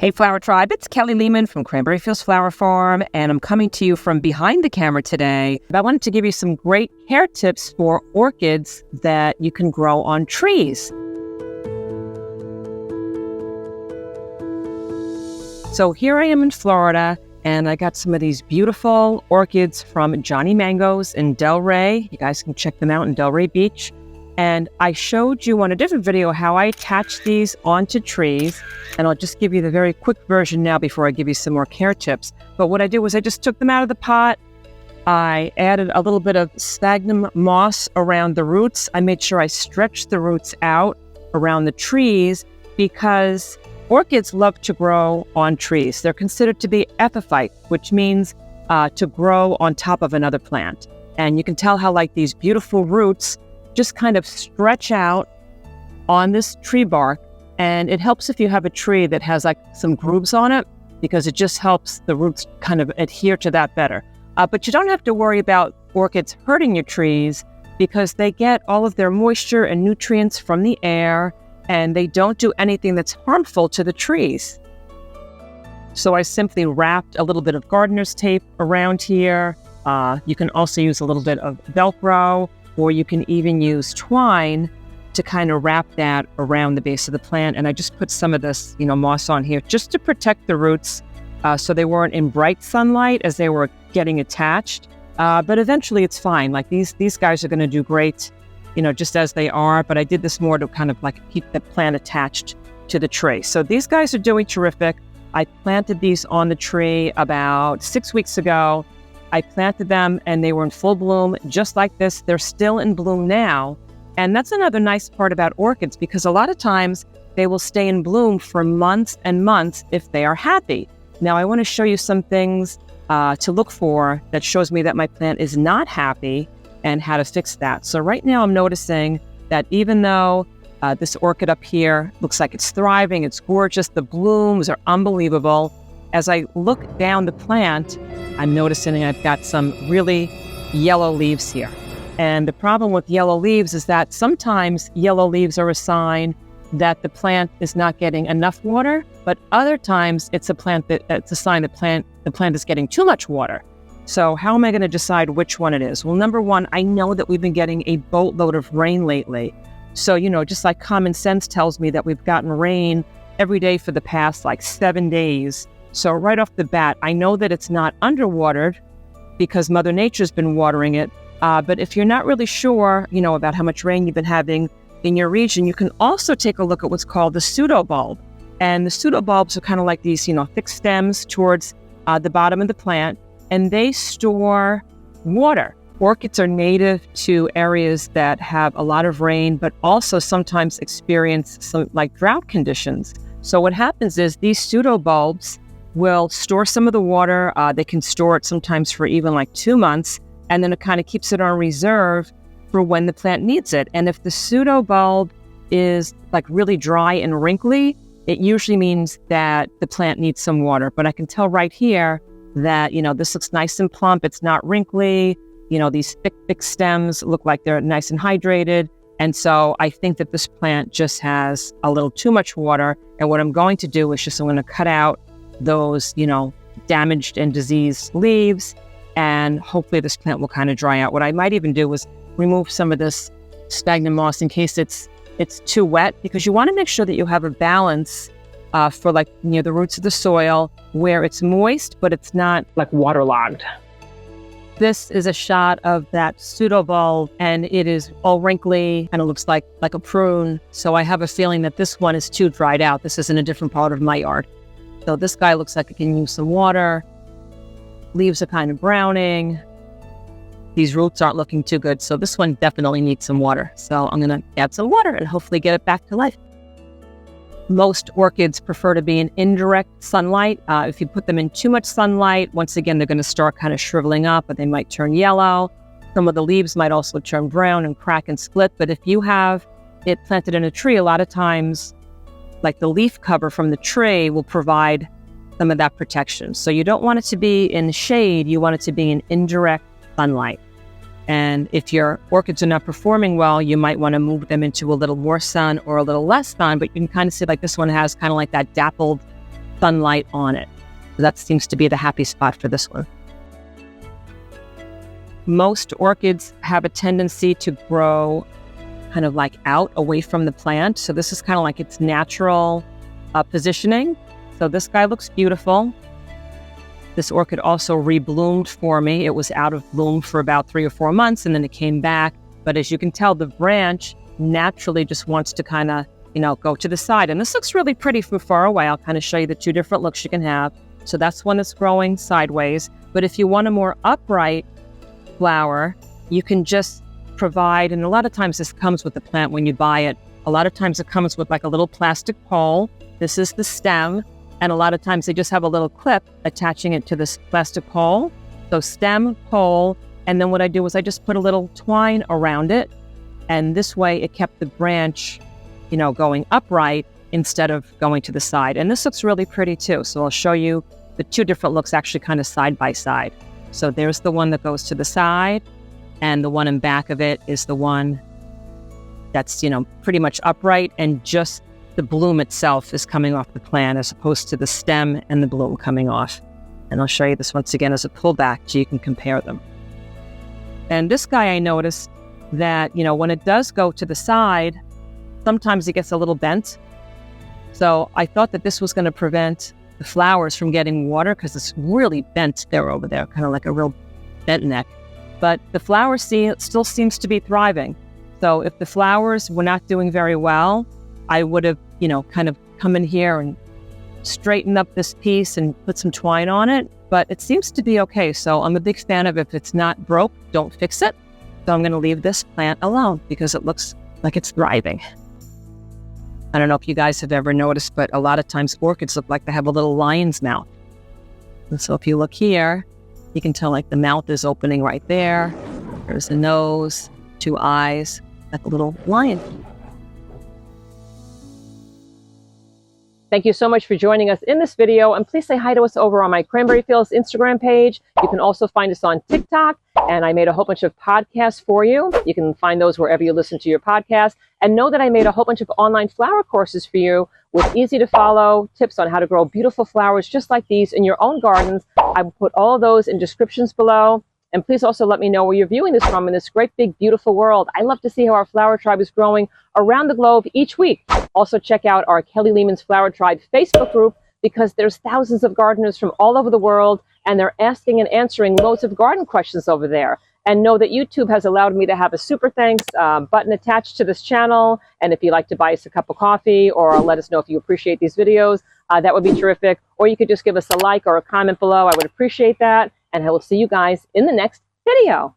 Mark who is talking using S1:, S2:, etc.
S1: Hey Flower Tribe, it's Kelly Lehman from Cranberry Fields Flower Farm, and I'm coming to you from behind the camera today. I wanted to give you some great care tips for orchids that you can grow on trees. So here I am in Florida, and I got some of these beautiful orchids from Johnny Mangoes in Delray. You guys can check them out in Delray Beach. And I showed you on a different video how I attach these onto trees. And I'll just give you the very quick version now before I give you some more care tips. But what I did was I just took them out of the pot. I added a little bit of sphagnum moss around the roots. I made sure I stretched the roots out around the trees because orchids love to grow on trees. They're considered to be epiphyte, which means to grow on top of another plant. And you can tell how like these beautiful roots just kind of stretch out on this tree bark. And it helps if you have a tree that has like some grooves on it, because it just helps the roots kind of adhere to that better. But you don't have to worry about orchids hurting your trees because they get all of their moisture and nutrients from the air, and they don't do anything that's harmful to the trees. So I simply wrapped a little bit of gardener's tape around here. You can also use a little bit of Velcro, or you can even use twine to kind of wrap that around the base of the plant. And I just put some of this, moss on here just to protect the roots so they weren't in bright sunlight as they were getting attached. But eventually it's fine. Like these guys are going to do great, just as they are. But I did this more to kind of like keep the plant attached to the tree. So these guys are doing terrific. I planted these on the tree about 6 weeks ago. I planted them and they were in full bloom just like this. They're still in bloom now. And that's another nice part about orchids, because a lot of times they will stay in bloom for months and months if they are happy. Now, I want to show you some things to look for that shows me that my plant is not happy and how to fix that. So right now I'm noticing that even though this orchid up here looks like it's thriving, it's gorgeous, the blooms are unbelievable. As I look down the plant, I'm noticing I've got some really yellow leaves here. And the problem with yellow leaves is that sometimes yellow leaves are a sign that the plant is not getting enough water, but other times it's a sign that the plant is getting too much water. So how am I going to decide which one it is? Well, number one, I know that we've been getting a boatload of rain lately. So, just like common sense tells me that we've gotten rain every day for the past 7 days. So right off the bat, I know that it's not underwatered because Mother Nature's been watering it. But if you're not really sure, about how much rain you've been having in your region, you can also take a look at what's called the pseudobulb. And the pseudobulbs are kind of like these, thick stems towards the bottom of the plant, and they store water. Orchids are native to areas that have a lot of rain, but also sometimes experience some drought conditions. So what happens is these pseudobulbs will store some of the water. They can store it sometimes for even 2 months, and then it kind of keeps it on reserve for when the plant needs it. And if the pseudobulb is really dry and wrinkly, it usually means that the plant needs some water. But I can tell right here that, this looks nice and plump. It's not wrinkly. These thick stems look like they're nice and hydrated. And so I think that this plant just has a little too much water. And what I'm going to do is I'm going to cut out those, damaged and diseased leaves, and hopefully this plant will kind of dry out. What I might even do is remove some of this sphagnum moss in case it's too wet, because you want to make sure that you have a balance for the roots of the soil where it's moist, but it's not waterlogged. This is a shot of that pseudobulb, and it is all wrinkly and it looks like a prune. So I have a feeling that this one is too dried out. This is in a different part of my yard. So this guy looks like it can use some water. Leaves are kind of browning. These roots aren't looking too good. So this one definitely needs some water. So I'm going to add some water and hopefully get it back to life. Most orchids prefer to be in indirect sunlight. If you put them in too much sunlight, once again, they're going to start kind of shriveling up, and they might turn yellow. Some of the leaves might also turn brown and crack and split. But if you have it planted in a tree, a lot of times, the leaf cover from the tree will provide some of that protection. So you don't want it to be in shade. You want it to be in indirect sunlight. And if your orchids are not performing well, you might want to move them into a little more sun or a little less sun. But you can kind of see this one has kind of that dappled sunlight on it. So that seems to be the happy spot for this one. Most orchids have a tendency to grow kind of like out away from the plant. So this is kind of like its natural positioning. So this guy looks beautiful. This orchid also rebloomed for me. It was out of bloom for about 3 or 4 months, and then it came back. But as you can tell, the branch naturally just wants to kind of, go to the side. And this looks really pretty from far away. I'll kind of show you the 2 different looks you can have. So that's one that's growing sideways. But if you want a more upright flower, you can just provide, and a lot of times this comes with the plant when you buy it. A lot of times it comes with like a little plastic pole. This is the stem. And a lot of times they just have a little clip attaching it to this plastic pole. So stem, pole, and then what I do is I just put a little twine around it. And this way it kept the branch, going upright instead of going to the side. And this looks really pretty too. So I'll show you the 2 different looks actually kind of side by side. So there's the one that goes to the side, and the one in back of it is the one that's, pretty much upright, and just the bloom itself is coming off the plant as opposed to the stem and the bloom coming off. And I'll show you this once again as a pullback so you can compare them. And this guy, I noticed that, when it does go to the side, sometimes it gets a little bent. So I thought that this was going to prevent the flowers from getting water because it's really bent there over there, kind of like a real bent neck. But the flower still seems to be thriving. So if the flowers were not doing very well, I would have, kind of come in here and straightened up this piece and put some twine on it. But it seems to be okay. So I'm a big fan of if it's not broke, don't fix it. So I'm going to leave this plant alone because it looks like it's thriving. I don't know if you guys have ever noticed, but a lot of times orchids look like they have a little lion's mouth. And so if you look here, you can tell like the mouth is opening right there. There's the nose, 2 eyes, like a little lion. Thank you so much for joining us in this video, and please say hi to us over on my Cranberry Fields Instagram page. You can also find us on TikTok, and I made a whole bunch of podcasts for you. You can find those wherever you listen to your podcast, and know that I made a whole bunch of online flower courses for you with easy to follow tips on how to grow beautiful flowers just like these in your own gardens. I will put all of those in descriptions below. And please also let me know where you're viewing this from in this great, big, beautiful world. I love to see how our flower tribe is growing around the globe each week. Also check out our Kelly Lehman's Flower Tribe Facebook group because there's thousands of gardeners from all over the world, and they're asking and answering loads of garden questions over there. And know that YouTube has allowed me to have a super thanks button attached to this channel. And if you'd like to buy us a cup of coffee or let us know if you appreciate these videos, that would be terrific. Or you could just give us a like or a comment below. I would appreciate that. And I will see you guys in the next video.